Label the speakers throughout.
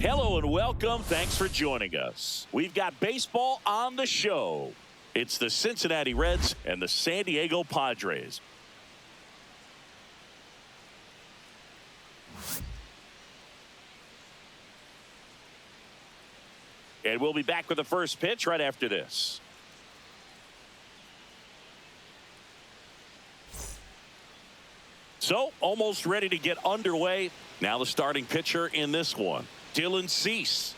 Speaker 1: Hello and welcome. Thanks for joining us. We've got baseball on the show. It's the Cincinnati Reds and the San Diego Padres. And we'll be back with the first pitch right after this. So, almost ready to get underway. Now the starting pitcher in this one, Dylan Cease.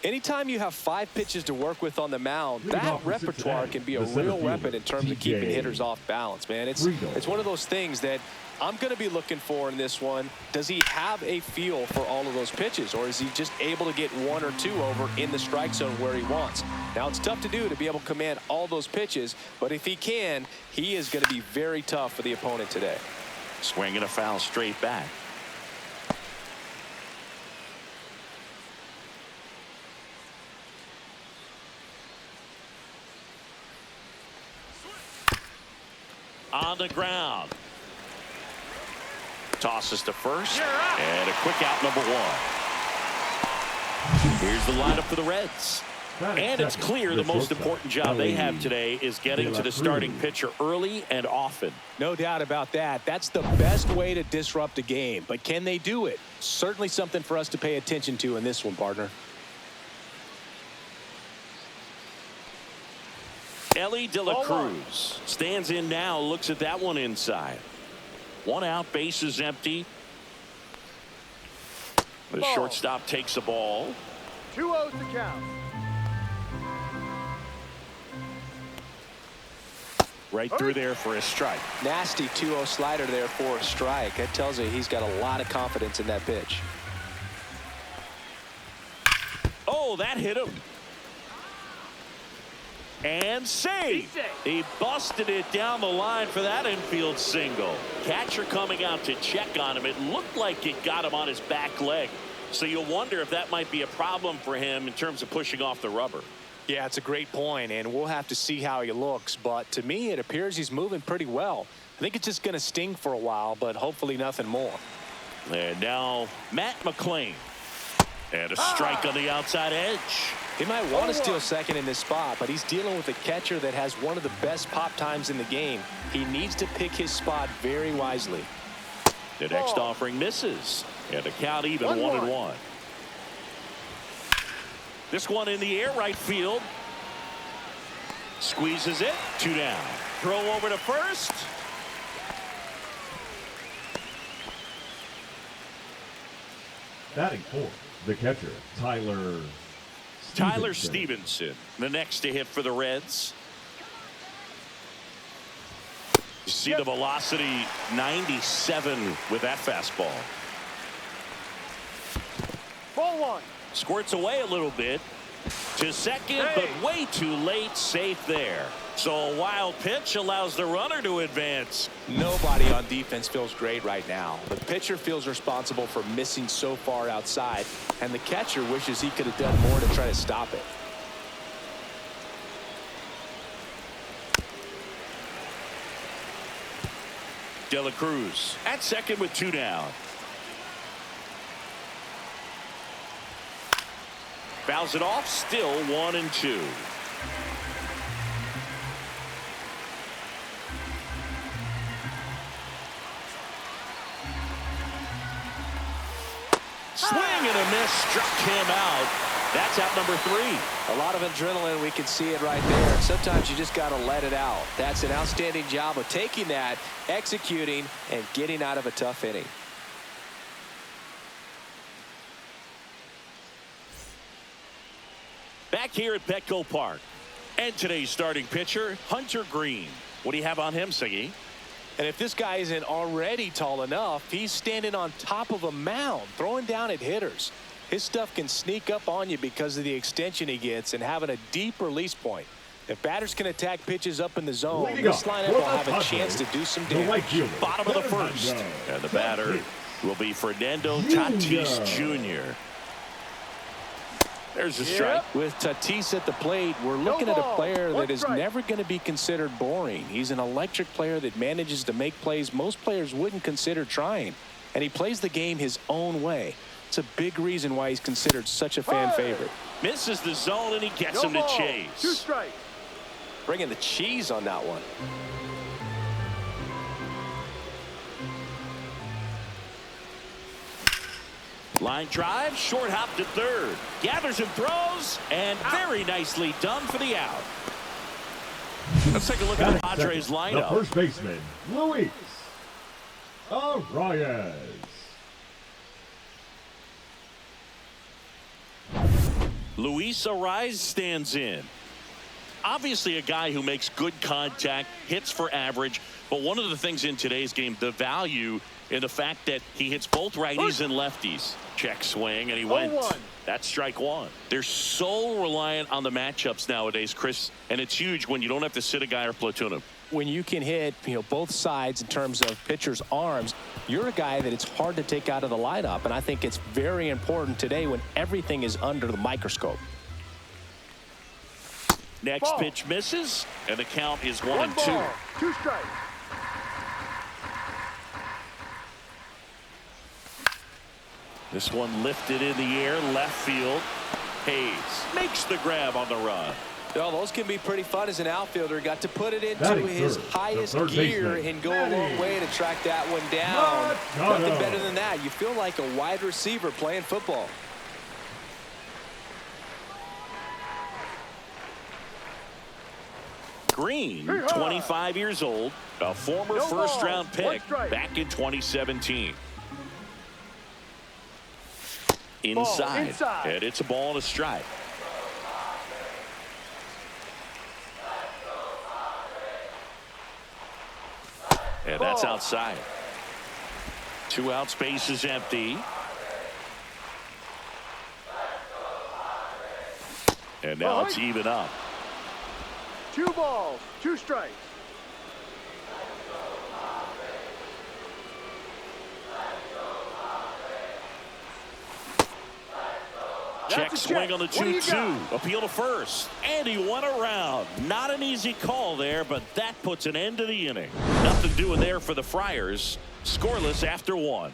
Speaker 2: Anytime you have 5 pitches to work with on the mound, that repertoire can be a real weapon in terms of keeping hitters off balance, man. It's one of those things that I'm going to be looking for in this one. Does he have a feel for all of those pitches, or is he just able to get 1 or 2 over in the strike zone where he wants? Now, it's tough to do to be able to command all those pitches, but if he can, he is going to be very tough for the opponent today.
Speaker 1: Swinging a foul straight back. On the ground. Tosses to first. And a quick out, number 1. Here's the lineup for the Reds. And it's clear the most important job they have today is getting to the starting pitcher early and often.
Speaker 2: No doubt about that. That's the best way to disrupt a game. But can they do it? Certainly something for us to pay attention to in this one, partner.
Speaker 1: Ellie De La Cruz stands in now, looks at that one inside. 1 out, bases empty. The shortstop takes the ball.
Speaker 3: 2-0 to count.
Speaker 1: Right through there for a strike.
Speaker 2: Nasty 2-0 slider there for a strike. That tells you he's got a lot of confidence in that pitch.
Speaker 1: Oh, that hit him. And saved. He busted it down the line for that infield single. Catcher coming out to check on him. It looked like it got him on his back leg. So you'll wonder if that might be a problem for him in terms of pushing off the rubber.
Speaker 2: Yeah, it's a great point, and we'll have to see how he looks. But to me, it appears he's moving pretty well. I think it's just going to sting for a while, but hopefully nothing more.
Speaker 1: And now Matt McClain. And a strike on the outside edge.
Speaker 2: He might want to steal second in this spot, but he's dealing with a catcher that has one of the best pop times in the game. He needs to pick his spot very wisely.
Speaker 1: The next offering misses. And the count even 1-1. This one in the air, right field. Squeezes it. 2 down. Throw over to first.
Speaker 4: Batting fourth, the catcher,
Speaker 1: Tyler Stevenson, the next to hit for the Reds. You see the velocity, 97 with that fastball.
Speaker 3: Ball 1.
Speaker 1: Squirts away a little bit to second, but way too late. Safe there. So a wild pitch allows the runner to advance.
Speaker 2: Nobody on defense feels great right now. The pitcher feels responsible for missing so far outside, and the catcher wishes he could have done more to try to stop it.
Speaker 1: De La Cruz at second with 2 down. Fouls it off, still 1-2. Swing and a miss, struck him out. That's out number 3.
Speaker 2: A lot of adrenaline, we can see it right there. And sometimes you just got to let it out. That's an outstanding job of taking that, executing, and getting out of a tough inning.
Speaker 1: Back here at Petco Park. And today's starting pitcher, Hunter Green. What do you have on him, Siggy?
Speaker 2: And if this guy isn't already tall enough, he's standing on top of a mound, throwing down at hitters. His stuff can sneak up on you because of the extension he gets and having a deep release point. If batters can attack pitches up in the zone, this lineup will have a chance to do some damage.
Speaker 1: Bottom of the first. And the batter will be Fernando Tatis Jr. There's a strike.
Speaker 2: With Tatis at the plate, we're looking at a player that is never going to be considered boring. He's an electric player that manages to make plays most players wouldn't consider trying. And he plays the game his own way. It's a big reason why he's considered such a fan favorite.
Speaker 1: Misses the zone, and he gets him to
Speaker 3: Two
Speaker 1: chase.
Speaker 3: strikes.
Speaker 2: Bringing the cheese on that one.
Speaker 1: Line drive, short hop to third. Gathers and throws, and very nicely done for the out. Let's take a look at the Padres lineup.
Speaker 4: The first baseman, Luis Arias.
Speaker 1: Luis Arias stands in. Obviously a guy who makes good contact, hits for average, but one of the things in today's game, the value in the fact that he hits both righties and lefties. Check swing, and he went. That's strike one. They're so reliant on the matchups nowadays, Chris, and it's huge when you don't have to sit a guy or platoon him.
Speaker 2: When you can hit, both sides in terms of pitchers' arms, you're a guy that it's hard to take out of the lineup, and I think it's very important today when everything is under the microscope.
Speaker 1: Next pitch misses, and the count is 1-2.
Speaker 3: 2 strikes.
Speaker 1: This one lifted in the air, left field. Hayes makes the grab on the run.
Speaker 2: Well, those can be pretty fun as an outfielder. Got to put it into
Speaker 4: Batting
Speaker 2: his
Speaker 4: third,
Speaker 2: highest
Speaker 4: the third
Speaker 2: gear
Speaker 4: baseman,
Speaker 2: and go a long way to track that one down. Nothing better than that. You feel like a wide receiver playing football.
Speaker 1: Green, 25 years old, a former first-round pick back in 2017. Inside, and it's a ball and a strike. And that's outside. 2 out, space is empty. And now it's even up.
Speaker 3: 2 balls, 2 strikes.
Speaker 1: Check swing on the 2-2. Appeal to first. And he went around. Not an easy call there, but that puts an end to the inning. Nothing doing there for the Friars. Scoreless after 1.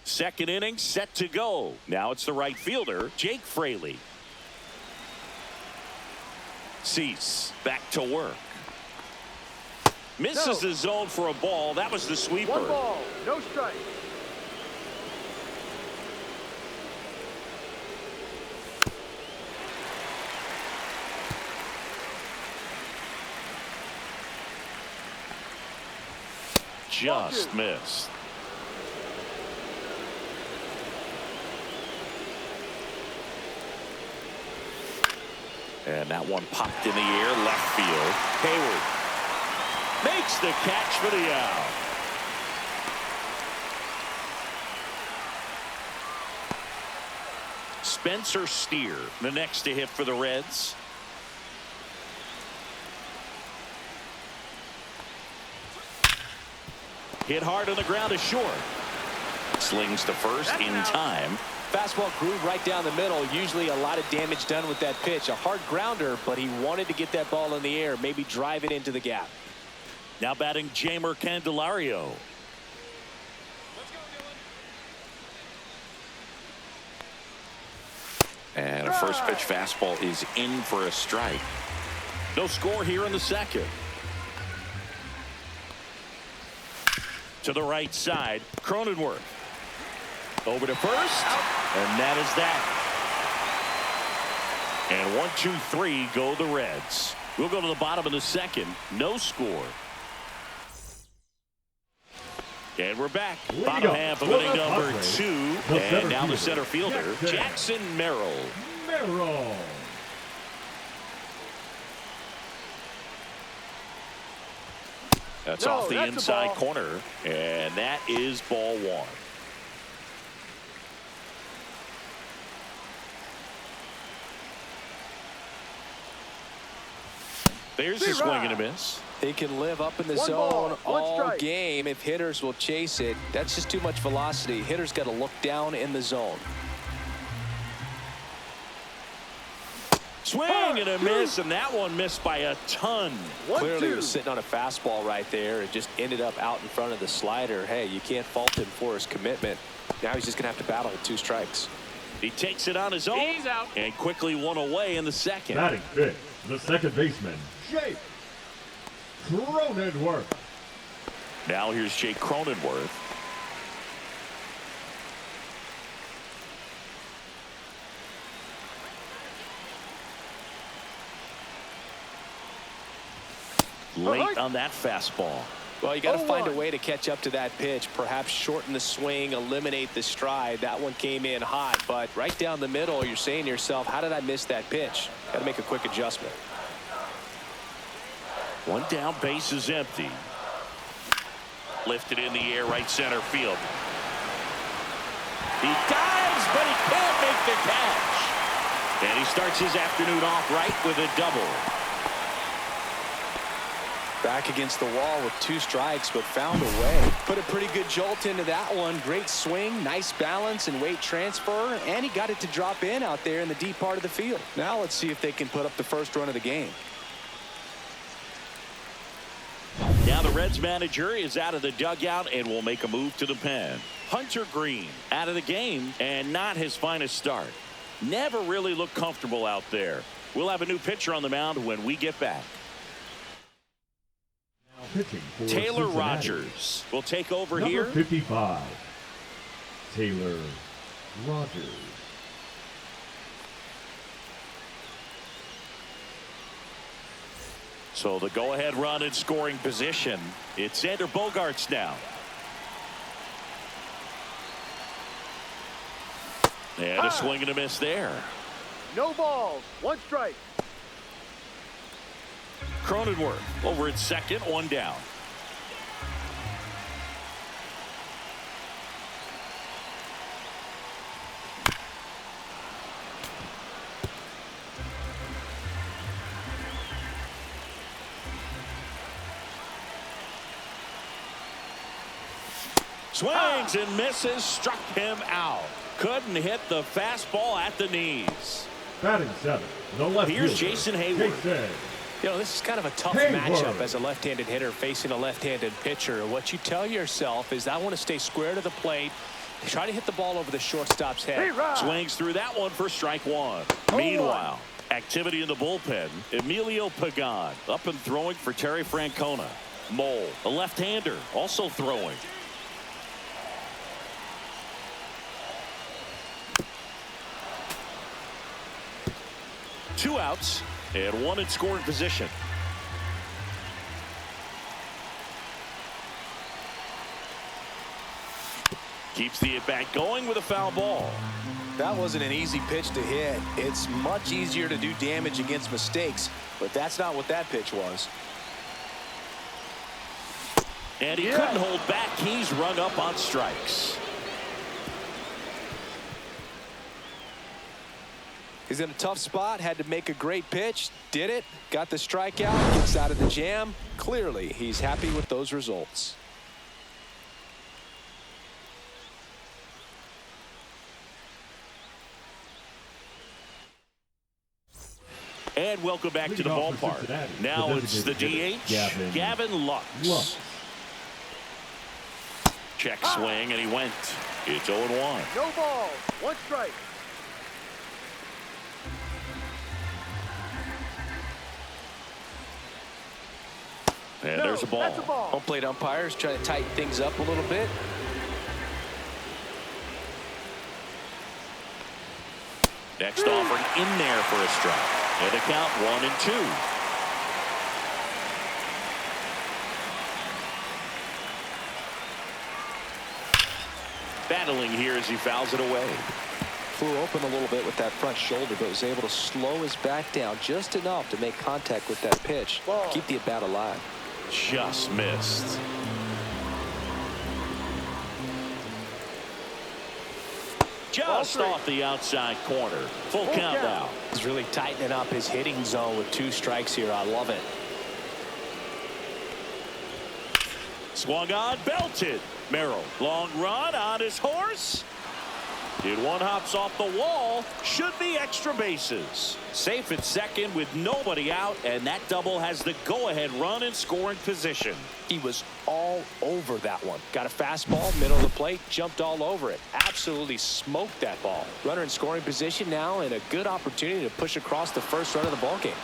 Speaker 1: Second inning set to go. Now it's the right fielder, Jake Fraley. Cease back to work. Misses the zone for a ball. That was the sweeper.
Speaker 3: 1 ball, no strike.
Speaker 1: Just missed. And that one popped in the air, left field. Hayward makes the catch for the out. Spencer Steer, the next to hit for the Reds. Hit hard on the ground to short. Slings to first in time.
Speaker 2: Fastball grew right down the middle. Usually a lot of damage done with that pitch. A hard grounder, but he wanted to get that ball in the air, maybe drive it into the gap.
Speaker 1: Now batting Jamer Candelario. And a first pitch fastball is in for a strike. No score here in the second. To the right side, Cronenworth. Over to first, and that is that. And 1, 2, 3 go the Reds. We'll go to the bottom of the second. No score. And we're back. Bottom half of inning number 2. And now the center fielder, Jackson Merrill. That's off the inside corner. And that is ball 1. There's a swing and a miss.
Speaker 2: He can live up in the zone all game if hitters will chase it. That's just too much velocity. Hitters got to look down in the zone.
Speaker 1: Swing and a miss, and that one missed by a ton.
Speaker 2: Clearly he was sitting on a fastball right there and just ended up out in front of the slider. Hey, you can't fault him for his commitment. Now he's just going to have to battle with 2 strikes.
Speaker 1: He takes it on his own.
Speaker 4: He's out.
Speaker 1: And quickly one away in the second.
Speaker 5: Batting fifth, the second baseman, Jake Cronenworth.
Speaker 1: Now here's Jake Cronenworth. Late on that fastball.
Speaker 2: Well, you got to find a way to catch up to that pitch. Perhaps shorten the swing, eliminate the stride. That one came in hot, but right down the middle, you're saying to yourself, how did I miss that pitch? Got to make a quick adjustment.
Speaker 1: One down, base is empty. Lifted in the air, right center field. He dives, but he can't make the catch. And he starts his afternoon off right with a double.
Speaker 2: Back against the wall with 2 strikes, but found a way. Put a pretty good jolt into that one. Great swing, nice balance and weight transfer, and he got it to drop in out there in the deep part of the field. Now let's see if they can put up the first run of the game.
Speaker 1: Now the Reds manager is out of the dugout and will make a move to the pen. Hunter Green out of the game and not his finest start. Never really looked comfortable out there. We'll have a new pitcher on the mound when we get back. Taylor Rogers will take over
Speaker 5: Number
Speaker 1: here.
Speaker 5: 55, Taylor Rogers.
Speaker 1: So the go-ahead run in scoring position. It's Xander Bogaerts now. And a swing and a miss there.
Speaker 3: No balls. 1 strike.
Speaker 1: Cronenworth over at second, 1 down. Swings and misses, struck him out. Couldn't hit the fastball at the knees.
Speaker 5: Batting 7, the left
Speaker 1: Here's
Speaker 5: fielder,
Speaker 1: Jason Hayward.
Speaker 5: Jason.
Speaker 2: You know, this is kind of a tough matchup as a left-handed hitter facing a left-handed pitcher. What you tell yourself is, I want to stay square to the plate, try to hit the ball over the shortstop's head.
Speaker 1: Swings through that one for strike 1. Meanwhile, activity in the bullpen. Emilio Pagan up and throwing for Terry Francona. Mole, a left-hander, also throwing. Two outs and 1 in scoring position. Keeps the at-bat going with a foul ball.
Speaker 2: That wasn't an easy pitch to hit. It's much easier to do damage against mistakes, but that's not what that pitch was.
Speaker 1: And he couldn't hold back. He's rung up on strikes.
Speaker 2: He's in a tough spot, had to make a great pitch, did it, got the strikeout, gets out of the jam. Clearly, he's happy with those results.
Speaker 1: And welcome back to the ballpark. Now it's the DH, Gavin Lux. Check swing, and he went. It's 0-1.
Speaker 3: No balls. 1 strike.
Speaker 1: And there's a ball.
Speaker 3: That's a ball.
Speaker 2: Home plate umpires trying to tighten things up a little bit.
Speaker 1: Next offering in there for a strike. And the count 1-2. Battling here as he fouls it away.
Speaker 2: Flew open a little bit with that front shoulder, but was able to slow his back down just enough to make contact with that pitch. Keep the at-bat alive.
Speaker 1: Just missed. Just off the outside corner. Full count now.
Speaker 2: He's really tightening up his hitting zone with 2 strikes here. I love it.
Speaker 1: Swung on, belted. Merrill, long run on his horse. Did one hops off the wall. Should be extra bases. Safe at second with nobody out, and that double has the go-ahead run in scoring position.
Speaker 2: He was all over that one. Got a fastball, middle of the plate, jumped all over it. Absolutely smoked that ball. Runner in scoring position now, and a good opportunity to push across the first run of the ball game.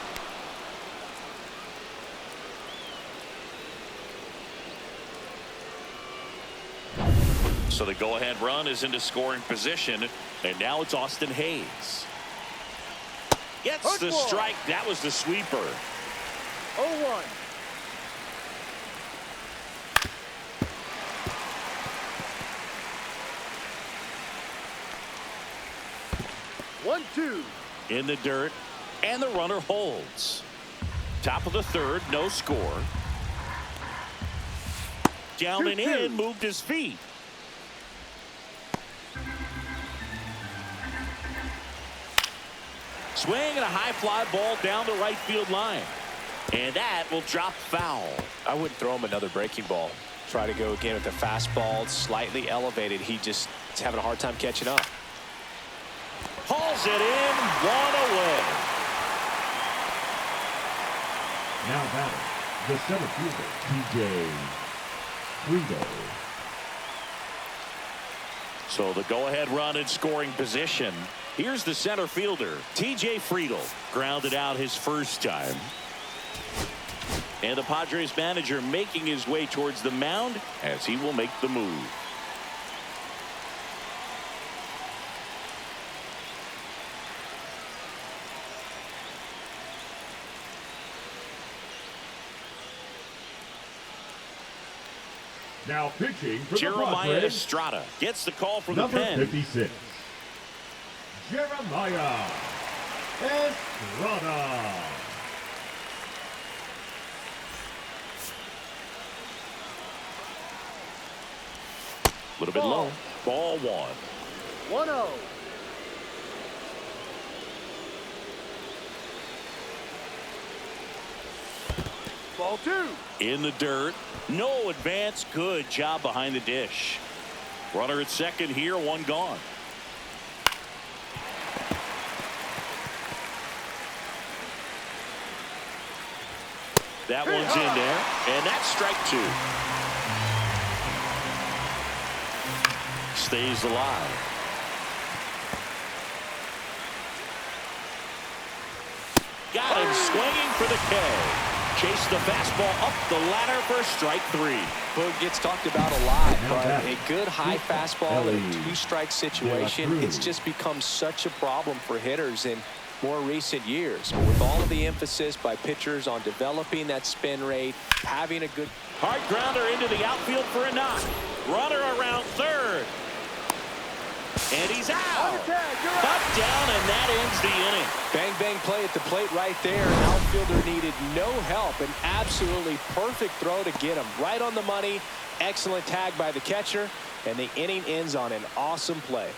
Speaker 1: So the go-ahead run is into scoring position, and now it's Austin Hayes. Gets the strike. That was the sweeper.
Speaker 3: 0-1. One, two.
Speaker 1: In the dirt, and the runner holds. Top of the third, no score. Down and in, moved his feet. Swing and a high fly ball down the right field line. And that will drop foul.
Speaker 2: I wouldn't throw him another breaking ball. Try to go again with the fastball, slightly elevated. He just is having a hard time catching up.
Speaker 1: Hauls it in, one away.
Speaker 5: Now batting, the center fielder, T.J. Friedl.
Speaker 1: So the go-ahead run in scoring position. Here's the center fielder, T.J. Friedl. Grounded out his first time. And the Padres manager making his way towards the mound as he will make the move.
Speaker 5: Now pitching for
Speaker 1: Jeremiah
Speaker 5: the Padres,
Speaker 1: Estrada gets the call from the
Speaker 5: number
Speaker 1: pen.
Speaker 5: 56, Jeremiah Estrada.
Speaker 1: A little bit low. Ball one.
Speaker 3: 1-0. Ball two.
Speaker 1: In the dirt. No advance. Good job behind the dish. Runner at second here, one gone. That one's in there, and that's strike two. Stays alive. Got him swinging for the K. Chase the fastball up the ladder for strike three.
Speaker 2: Boog gets talked about a lot,
Speaker 5: Now
Speaker 2: but
Speaker 5: that-
Speaker 2: a good high fastball in a
Speaker 5: Paly.
Speaker 2: two-strike situation,
Speaker 5: Yeah,
Speaker 2: it's just become such a problem for hitters in more recent years. But with all of the emphasis by pitchers on developing that spin rate, having a good
Speaker 1: Hard grounder into the outfield for a knock. Runner around third. And he's
Speaker 3: On
Speaker 1: out.
Speaker 3: the tag, you're out.
Speaker 1: Up, down, and that ends the inning.
Speaker 2: bang play at the plate right there. Outfielder needed no help. An absolutely perfect throw to get him right on the money. Excellent tag by the catcher, and the inning ends on an awesome play.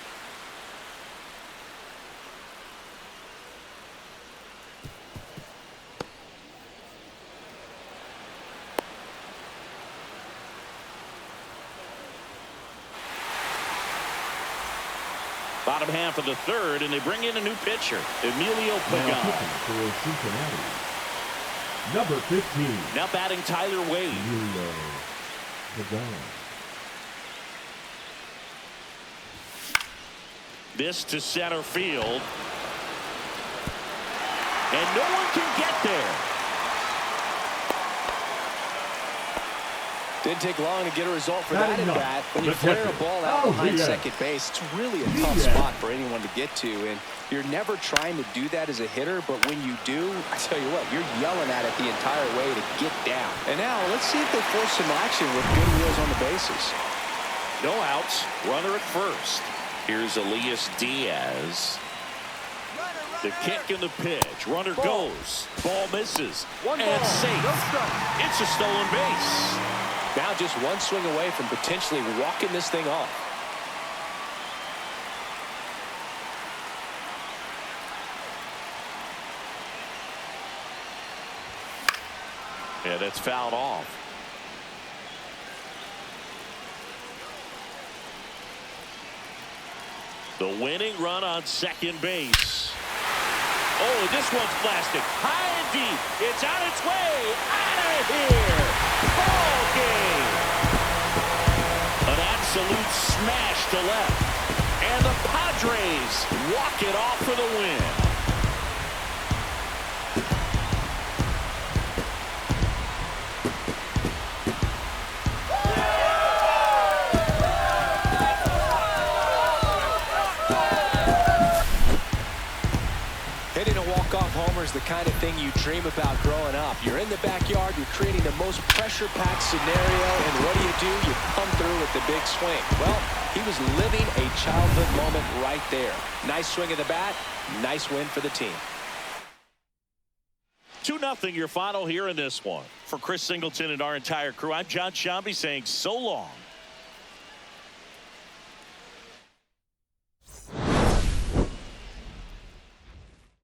Speaker 1: Bottom half of the third, and they bring in a new pitcher, Emilio
Speaker 5: Now
Speaker 1: Pagan.
Speaker 5: pitching for Cincinnati, number 15,
Speaker 1: Now batting Tyler Wade.
Speaker 5: Emilio Pagan.
Speaker 1: This to center field. And no one can get there.
Speaker 2: Didn't take long to get a result for
Speaker 5: That
Speaker 2: that
Speaker 5: is
Speaker 2: at
Speaker 5: not
Speaker 2: bat. When you
Speaker 5: the
Speaker 2: flare a
Speaker 5: catcher.
Speaker 2: ball out
Speaker 5: Oh,
Speaker 2: behind
Speaker 5: Díaz.
Speaker 2: second base, it's really a tough
Speaker 5: Díaz.
Speaker 2: spot for anyone to get to. And you're never trying to do that as a hitter, but when you do, I tell you what, you're yelling at it the entire way to get down. And now let's see if they force some action with good wheels on the bases.
Speaker 1: No outs. Runner at first. Here's Elias Diaz. The kick and the pitch. Runner
Speaker 3: Ball.
Speaker 1: goes. Ball misses.
Speaker 3: One
Speaker 1: and
Speaker 3: ball,
Speaker 1: safe.
Speaker 3: no strike.
Speaker 1: It's a stolen base.
Speaker 2: Now just one swing away from potentially walking this thing off.
Speaker 1: Yeah, that's fouled off. The winning run on second base. Oh, this one's blasted. High and deep. It's on its way. Out of here. Ball game. An absolute smash to left. And the Padres walk it off for the win.
Speaker 2: Hitting a walk-off homer is the kind of thing you dream about growing up. You're in the backyard, you're creating the most pressure-packed scenario, and what do? You come through with the big swing. Well, he was living a childhood moment right there. Nice swing of the bat, nice win for the team.
Speaker 1: 2-0 your final here in this one. For Chris Singleton and our entire crew, I'm John Shambi saying so long.